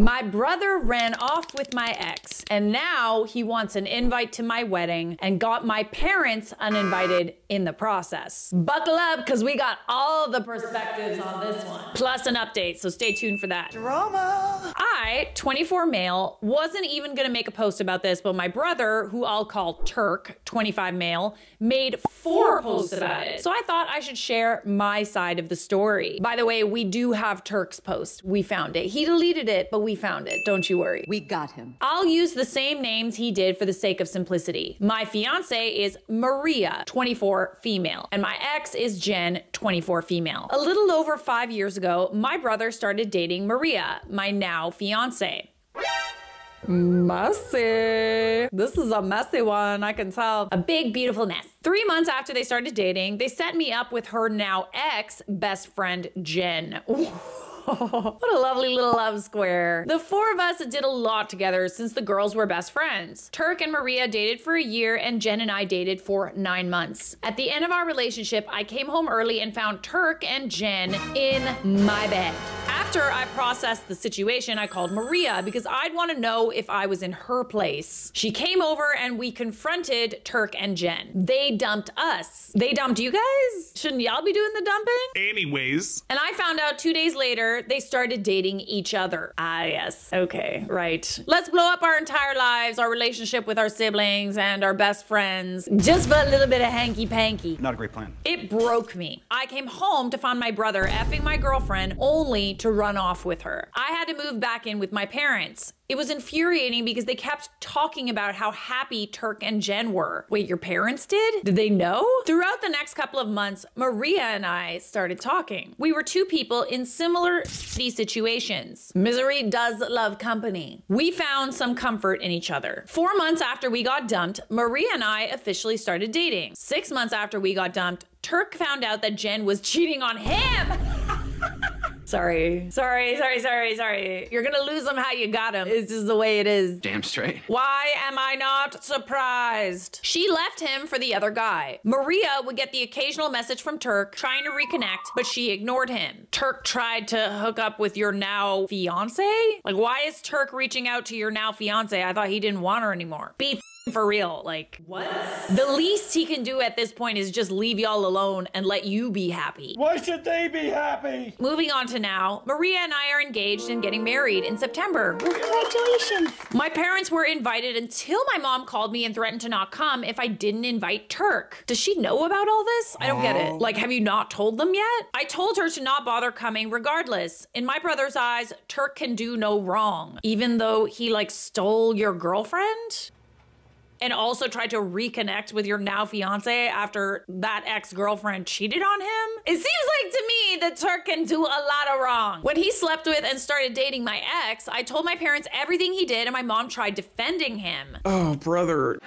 My brother ran off with my ex, and now he wants an invite to my wedding and got my parents uninvited in the process. Buckle up, because we got all the perspectives on this one. Plus an update, so stay tuned for that. Drama! I, 24 male, wasn't even gonna make a post about this, but my brother, who I'll call Turk, 25 male, made 4 posts about it. So I thought I should share my side of the story. By the way, we do have Turk's post. We found it. He deleted it, but we found it. Don't you worry. We got him. I'll use the same names he did for the sake of simplicity. My fiance is Maria, 24 female, and my ex is Jen, 24 female. A little over 5 years ago, my brother started dating Maria, my now fiance. Messy. This is a messy one, I can tell. A big, beautiful mess. 3 months after they started dating, they set me up with her now ex best friend, Jen. What a lovely little love square. The 4 of us did a lot together since the girls were best friends. Turk and Maria dated for a year, and Jen and I dated for 9 months. At the end of our relationship, I came home early and found Turk and Jen in my bed. After I processed the situation, I called Maria because I'd want to know if I was in her place. She came over and we confronted Turk and Jen. They dumped us. They dumped you guys? Shouldn't y'all be doing the dumping? Anyways. And I found out 2 days later, they started dating each other. Ah, yes. Okay, right. Let's blow up our entire lives, our relationship with our siblings and our best friends, just for a little bit of hanky-panky. Not a great plan. It broke me. I came home to find my brother effing my girlfriend only to run off with her. I had to move back in with my parents. It was infuriating because they kept talking about how happy Turk and Jen were. Wait, your parents did? Did they know? Throughout the next couple of months, Maria and I started talking. We were 2 people in similar situations. Misery does love company. We found some comfort in each other. 4 months after we got dumped, Maria and I officially started dating. 6 months after we got dumped, Turk found out that Jen was cheating on him. Sorry. You're gonna lose them how you got them. It's just the way it is. Damn straight. Why am I not surprised? She left him for the other guy. Maria would get the occasional message from Turk trying to reconnect, but she ignored him. Turk tried to hook up with your now fiance? Like, why is Turk reaching out to your now fiance? I thought he didn't want her anymore. Be for real, like, what? The least he can do at this point is just leave y'all alone and let you be happy. Why should they be happy? Moving on to now, Maria and I are engaged and getting married in September. Well, congratulations. My parents were invited until my mom called me and threatened to not come if I didn't invite Turk. Does she know about all this? I don't get it. Like, have you not told them yet? I told her to not bother coming regardless. In my brother's eyes, Turk can do no wrong, even though he like stole your girlfriend? And also tried to reconnect with your now fiance after that ex-girlfriend cheated on him? It seems like to me that Turk can do a lot of wrong. When he slept with and started dating my ex, I told my parents everything he did and my mom tried defending him. Oh, brother.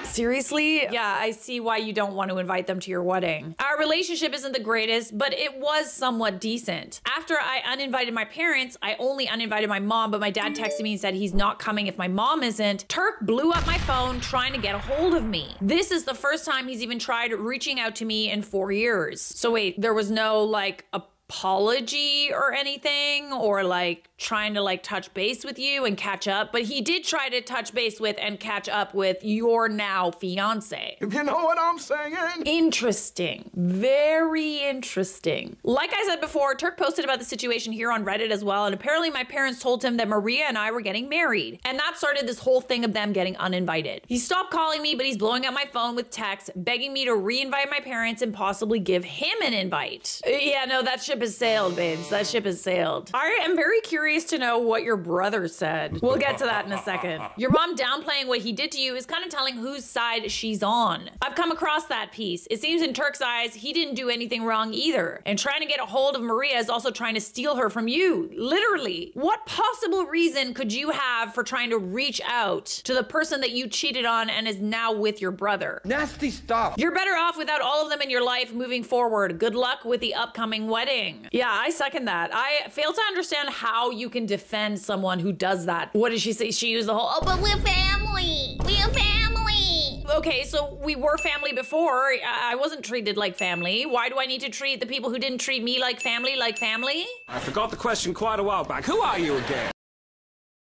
Seriously? Yeah, I see why you don't want to invite them to your wedding. Our relationship isn't the greatest, but it was somewhat decent. After I uninvited my parents, I only uninvited my mom, but my dad texted me and said he's not coming if my mom isn't. Turk blew up my phone trying to get a hold of me. This is the first time he's even tried reaching out to me in 4 years. So wait, there was no like apology or anything, or like trying to like touch base with you and catch up, but he did try to touch base with and catch up with your now fiance. If you know what I'm saying. Interesting. Very interesting. Like I said before, Turk posted about the situation here on Reddit as well, and apparently my parents told him that Maria and I were getting married, and that started this whole thing of them getting uninvited. He stopped calling me, but he's blowing up my phone with texts, begging me to re-invite my parents and possibly give him an invite. Yeah, no, that ship has sailed, babes. That ship has sailed. I am very curious to know what your brother said. We'll get to that in a second. Your mom downplaying what he did to you is kind of telling whose side she's on. I've come across that piece. It seems in Turk's eyes, he didn't do anything wrong either. And trying to get a hold of Maria is also trying to steal her from you. Literally. What possible reason could you have for trying to reach out to the person that you cheated on and is now with your brother? Nasty stuff. You're better off without all of them in your life moving forward. Good luck with the upcoming wedding. Yeah, I second that. I fail to understand how you can defend someone who does that. What did she say? She used the whole, oh, but we're family. We're family. Okay, so we were family before. I wasn't treated like family. Why do I need to treat the people who didn't treat me like family like family? I forgot the question quite a while back. Who are you again?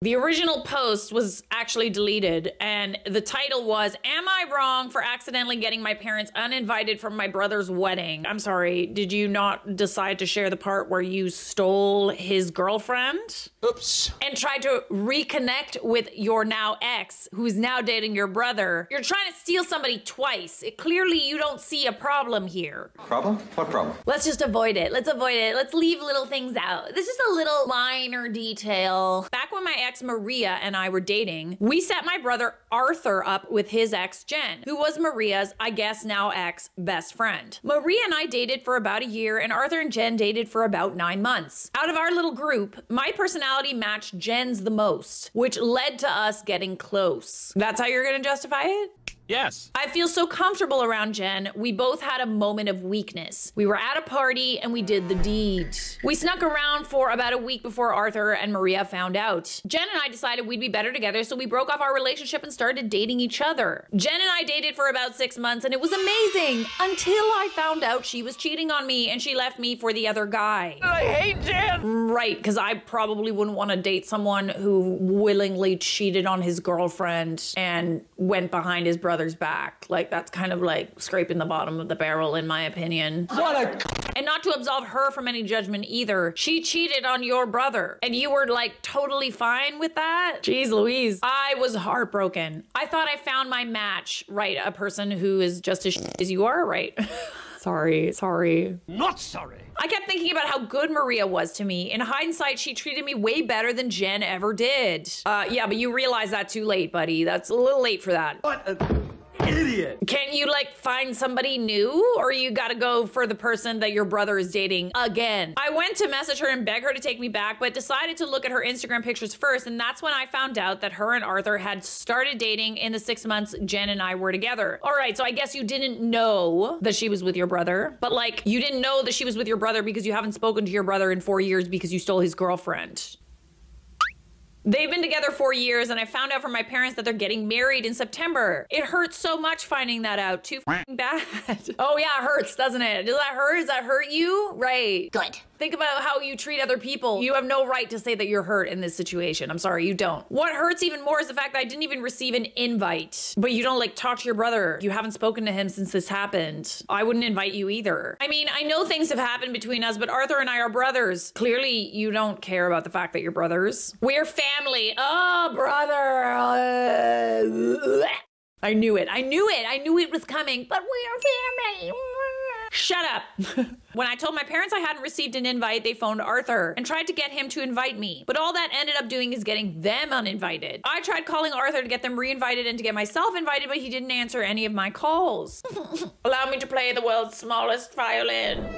The original post was actually deleted, and the title was, "Am I wrong for accidentally getting my parents uninvited from my brother's wedding?" I'm sorry, did you not decide to share the part where you stole his girlfriend? Oops. And tried to reconnect with your now ex, who's now dating your brother. You're trying to steal somebody twice. Clearly, you don't see a problem here. Problem? What problem? Let's just avoid it. Let's avoid it. Let's leave little things out. This is a little minor detail. Back when my ex Maria and I were dating, we set my brother Arthur up with his ex Jen, who was Maria's, I guess now ex, best friend. Maria and I dated for about a year, and Arthur and Jen dated for about 9 months. Out of our little group, my personality matched Jen's the most, which led to us getting close. That's how you're gonna justify it? Yes. I feel so comfortable around Jen. We both had a moment of weakness. We were at a party and we did the deed. We snuck around for about a week before Arthur and Maria found out. Jen and I decided we'd be better together, so we broke off our relationship and started dating each other. Jen and I dated for about 6 months and it was amazing until I found out she was cheating on me and she left me for the other guy. I hate Jen! Right, because I probably wouldn't want to date someone who willingly cheated on his girlfriend and went behind his brother's back. Like, that's kind of like scraping the bottom of the barrel, in my opinion. What a... And not to absolve her from any judgment either. She cheated on your brother and you were like totally fine with that? Jeez Louise. I was heartbroken. I thought I found my match, right? A person who is just as as you are, right? Sorry. Not sorry. I kept thinking about how good Maria was to me. In hindsight, she treated me way better than Jen ever did. Yeah, but you realize that too late, buddy. That's a little late for that. What an idiot! Can you like find somebody new, or you gotta go for the person that your brother is dating again? I went to message her and beg her to take me back, but decided to look at her Instagram pictures first, and that's when I found out that her and Arthur had started dating in the 6 months Jen and I were together. All right, so I guess you didn't know that she was with your brother, but like you didn't know that she was with your brother because you haven't spoken to your brother in 4 years because you stole his girlfriend. They've been together 4 years, and I found out from my parents that they're getting married in September. It hurts so much finding that out. Too f***ing bad. Oh yeah, it hurts, doesn't it? Does that hurt? Does that hurt you? Right. Good. Think about how you treat other people. You have no right to say that you're hurt in this situation. I'm sorry, you don't. What hurts even more is the fact that I didn't even receive an invite. But you don't like talk to your brother. You haven't spoken to him since this happened. I wouldn't invite you either. I mean, I know things have happened between us, but Arthur and I are brothers. Clearly, you don't care about the fact that you're brothers. We're family. Oh, brother. I knew it. I knew it was coming, but we're family. Shut up. When I told my parents I hadn't received an invite, they phoned Arthur and tried to get him to invite me. But all that ended up doing is getting them uninvited. I tried calling Arthur to get them reinvited and to get myself invited, but he didn't answer any of my calls. Allow me to play the world's smallest violin.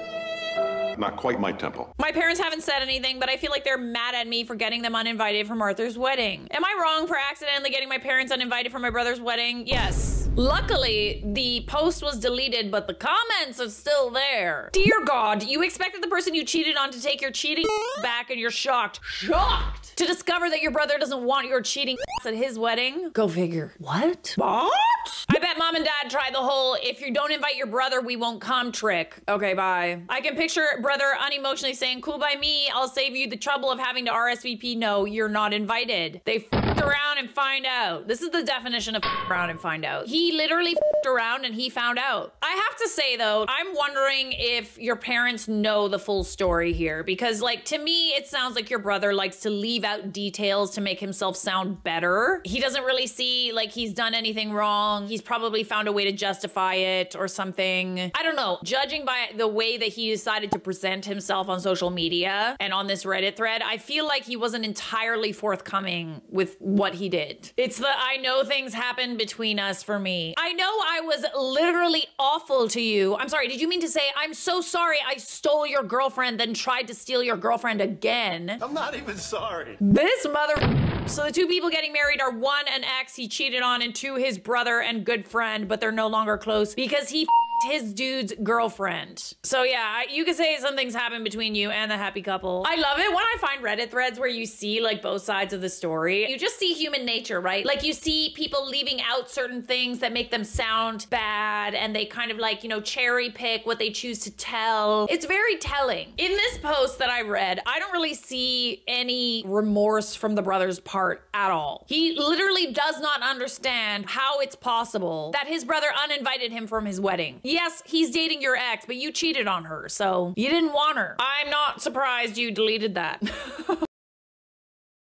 Not quite my tempo. My parents haven't said anything, but I feel like they're mad at me for getting them uninvited from Arthur's wedding. Am I wrong for accidentally getting my parents uninvited from my brother's wedding? Yes. Luckily, the post was deleted, but the comments are still there. Dear God, you expected the person you cheated on to take your cheating back, and you're shocked. Shocked! To discover that your brother doesn't want your cheating at his wedding? Go figure. What? I bet mom and dad tried the whole "if you don't invite your brother, we won't come" trick. Okay, bye. I can picture brother unemotionally saying, "Cool by me, I'll save you the trouble of having to RSVP. No, you're not invited." They f***ed around and find out. This is the definition of f***ed around and find out. He literally f***ed around and he found out. I have to say though, I'm wondering if your parents know the full story here, because like to me, it sounds like your brother likes to leave out details to make himself sound better. He doesn't really see like he's done anything wrong. He's probably found a way to justify it or something. I don't know. Judging by the way that he decided to present himself on social media and on this Reddit thread, I feel like he wasn't entirely forthcoming with what he did. It's the "I know things happened between us" for me. I know I was literally awful to you. I'm sorry, did you mean to say "I'm so sorry I stole your girlfriend, then tried to steal your girlfriend again"? I'm not even sorry. This mother... So the two people getting married are one, an ex he cheated on, and two, his brother and good friend, but they're no longer close because he his dude's girlfriend. So yeah, you could say something's happened between you and the happy couple. I love it when I find Reddit threads where you see like both sides of the story. You just see human nature, right? Like you see people leaving out certain things that make them sound bad, and they kind of like, you know, cherry pick what they choose to tell. It's very telling. In this post that I read, I don't really see any remorse from the brother's part at all. He literally does not understand how it's possible that his brother uninvited him from his wedding. Yes, he's dating your ex, but you cheated on her, so you didn't want her. I'm not surprised you deleted that.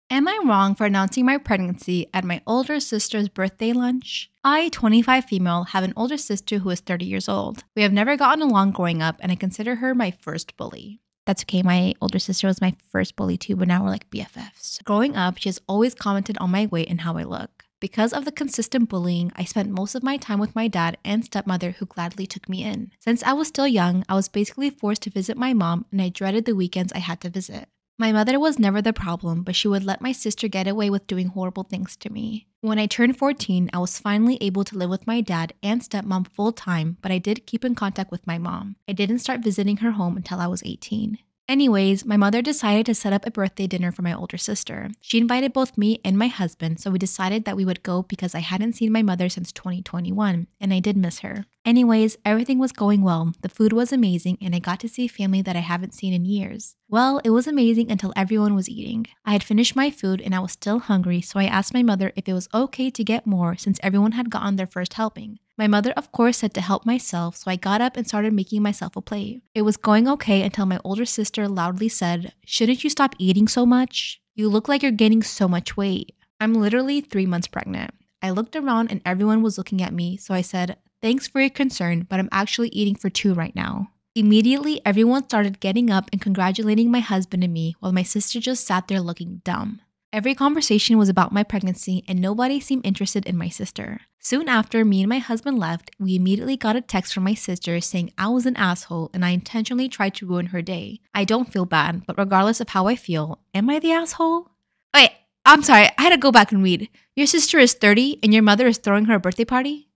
Am I wrong for announcing my pregnancy at my older sister's birthday lunch? I, 25 female, have an older sister who is 30 years old. We have never gotten along growing up, and I consider her my first bully. That's okay, my older sister was my first bully too, but now we're like BFFs. Growing up, she has always commented on my weight and how I look. Because of the consistent bullying, I spent most of my time with my dad and stepmother who gladly took me in. Since I was still young, I was basically forced to visit my mom, and I dreaded the weekends I had to visit. My mother was never the problem, but she would let my sister get away with doing horrible things to me. When I turned 14, I was finally able to live with my dad and stepmom full time, but I did keep in contact with my mom. I didn't start visiting her home until I was 18. Anyways, my mother decided to set up a birthday dinner for my older sister. She invited both me and my husband, so we decided that we would go because I hadn't seen my mother since 2021, and I did miss her. Anyways, everything was going well. The food was amazing, and I got to see family that I haven't seen in years. Well, it was amazing until everyone was eating. I had finished my food and I was still hungry, so I asked my mother if it was okay to get more since everyone had gotten their first helping. My mother, of course, said to help myself, so I got up and started making myself a plate. It was going okay until my older sister loudly said, "Shouldn't you stop eating so much? You look like you're gaining so much weight." I'm literally 3 months pregnant. I looked around and everyone was looking at me, so I said, "Thanks for your concern, but I'm actually eating for 2 right now." Immediately, everyone started getting up and congratulating my husband and me while my sister just sat there looking dumb. Every conversation was about my pregnancy and nobody seemed interested in my sister. Soon after me and my husband left, we immediately got a text from my sister saying I was an asshole and I intentionally tried to ruin her day. I don't feel bad, but regardless of how I feel, am I the asshole? Wait, I'm sorry, I had to go back and read. Your sister is 30 and your mother is throwing her a birthday party?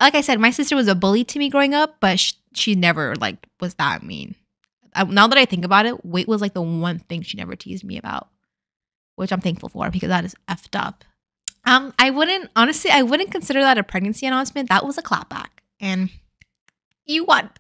Like I said, my sister was a bully to me growing up, but she never was that mean. Now that I think about it, weight was like the one thing she never teased me about, which I'm thankful for because that is effed up. I wouldn't consider that a pregnancy announcement. That was a clapback, and you won.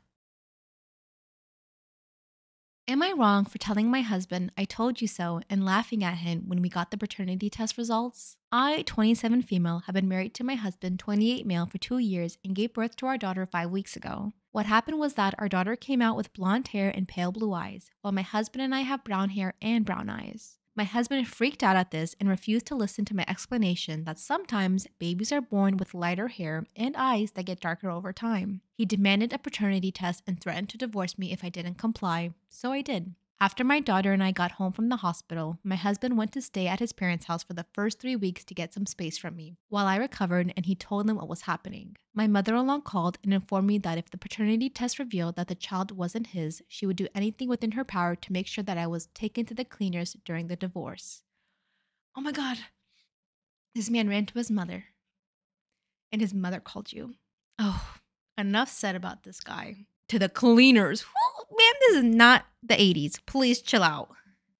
Am I wrong for telling my husband I told you so and laughing at him when we got the paternity test results? I, 27 female, have been married to my husband, 28 male, for 2 years and gave birth to our daughter 5 weeks ago. What happened was that our daughter came out with blonde hair and pale blue eyes, while my husband and I have brown hair and brown eyes. My husband freaked out at this and refused to listen to my explanation that sometimes babies are born with lighter hair and eyes that get darker over time. He demanded a paternity test and threatened to divorce me if I didn't comply, so I did. After my daughter and I got home from the hospital, my husband went to stay at his parents' house for the first 3 weeks to get some space from me, while I recovered and he told them what was happening. My mother-in-law called and informed me that if the paternity test revealed that the child wasn't his, she would do anything within her power to make sure that I was taken to the cleaners during the divorce. Oh my God. This man ran to his mother, and his mother called you. Oh, enough said about this guy. To the cleaners. Man, this is not the 80s. Please chill out.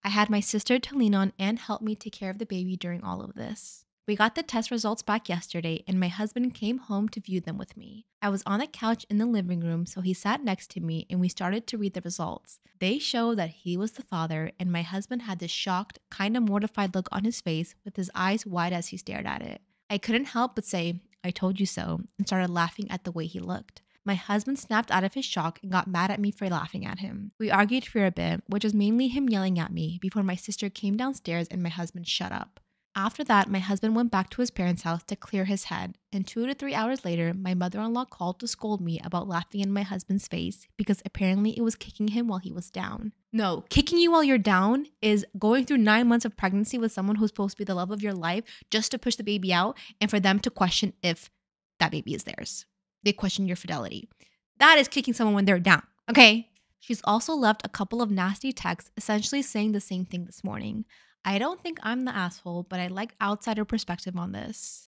I had my sister to lean on and help me take care of the baby during all of this. We got the test results back yesterday and my husband came home to view them with me. I was on the couch in the living room, so he sat next to me and we started to read the results. They show that he was the father and my husband had this shocked, kind of mortified look on his face with his eyes wide as he stared at it. I couldn't help but say, "I told you so," and started laughing at the way he looked. My husband snapped out of his shock and got mad at me for laughing at him. We argued for a bit, which was mainly him yelling at me before my sister came downstairs and my husband shut up. After that, my husband went back to his parents' house to clear his head, and 2 to 3 hours later, my mother-in-law called to scold me about laughing in my husband's face because apparently it was kicking him while he was down. No, kicking you while you're down is going through 9 months of pregnancy with someone who's supposed to be the love of your life just to push the baby out and for them to question if that baby is theirs. They question your fidelity. That is kicking someone when they're down, okay? She's also left a couple of nasty texts essentially saying the same thing this morning. I don't think I'm the asshole, but I like outsider perspective on this.